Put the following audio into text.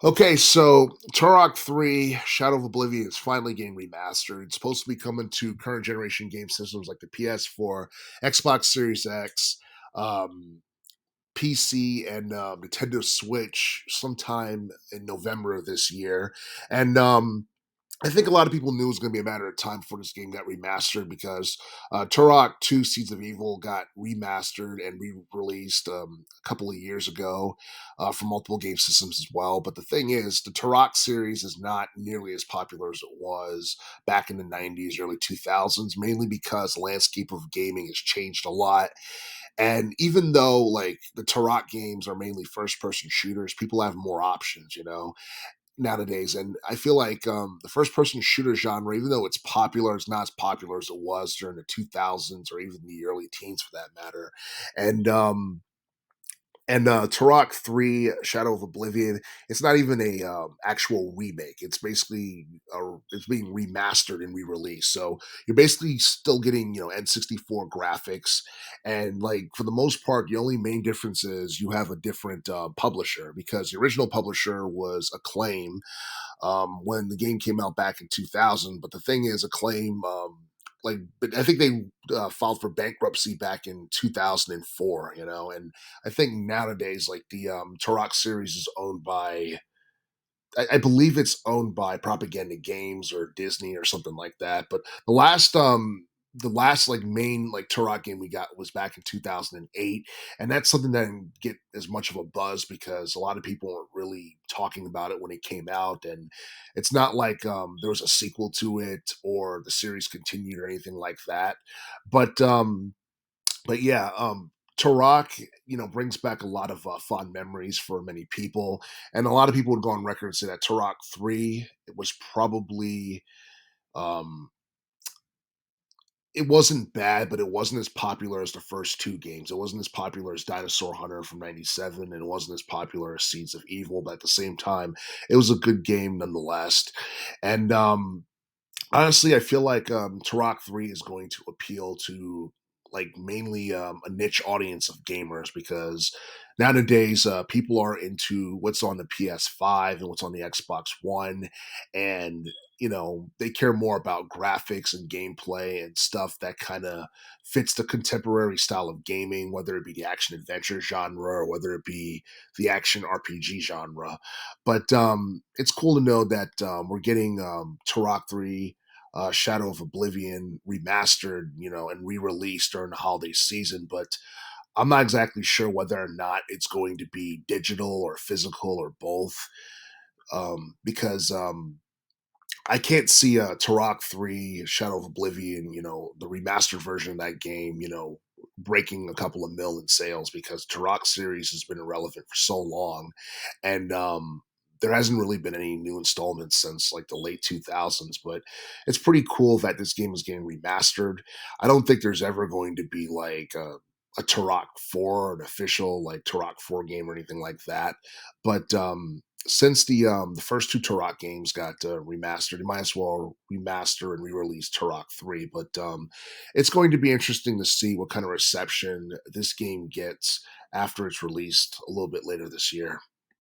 Okay, so Turok 3 Shadow of Oblivion is finally getting remastered. It's supposed to be coming to current generation game systems like the PS4, Xbox Series X, um, PC, and Nintendo Switch sometime in November of this year. And I think a lot of people knew it was going to be a matter of time before this game got remastered because Turok 2 Seeds of Evil got remastered and re released a couple of years ago for multiple game systems as well. But the thing is, the Turok series is not nearly as popular as it was back in the 90s, early 2000s, mainly because the landscape of gaming has changed a lot. And even though like the Turok games are mainly first person shooters, people have more options, nowadays. And I feel like the first person shooter genre, even though it's popular, it's not as popular as it was during the 2000s or even the early teens for that matter. And Turok 3 Shadow of Oblivion, it's not even a actual remake. It's basically it's being remastered and re-released. So you're basically still getting, N64 graphics, and like for the most part, the only main difference is you have a different publisher because the original publisher was Acclaim, when the game came out back in 2000. But the thing is, Acclaim, but I think they filed for bankruptcy back in 2004. And I think nowadays, like the Turok series is owned by I believe it's owned by Propaganda Games or Disney or something like that. But the last like main like Turok game we got was back in 2008, and that's something that didn't get as much of a buzz because a lot of people weren't really talking about it when it came out, and it's not like there was a sequel to it or the series continued or anything like that. But yeah, Turok, brings back a lot of fond memories for many people, and a lot of people would go on record and say that Turok 3 it was probably um, it wasn't bad, but it wasn't as popular as the first two games. It wasn't as popular as Dinosaur Hunter from '97, and it wasn't as popular as Seeds of Evil. But at the same time, it was a good game nonetheless. And honestly, I feel like Turok 3 is going to appeal to like mainly a niche audience of gamers because nowadays people are into what's on the PS5 and what's on the Xbox One, and they care more about graphics and gameplay and stuff that kind of fits the contemporary style of gaming, whether it be the action adventure genre or whether it be the action RPG genre. But it's cool to know that we're getting Turok 3 Shadow of Oblivion remastered, and re-released during the holiday season. But I'm not exactly sure whether or not it's going to be digital or physical or both, because I can't see Turok 3 Shadow of Oblivion, the remastered version of that game, breaking a couple of mil in sales because Turok series has been irrelevant for so long, and there hasn't really been any new installments since like the late 2000s. But it's pretty cool that this game is getting remastered. I don't think there's ever going to be like a Turok 4, an official like Turok 4 game or anything like that. But since the first two Turok games got remastered, you might as well remaster and re-release Turok 3. But it's going to be interesting to see what kind of reception this game gets after it's released a little bit later this year.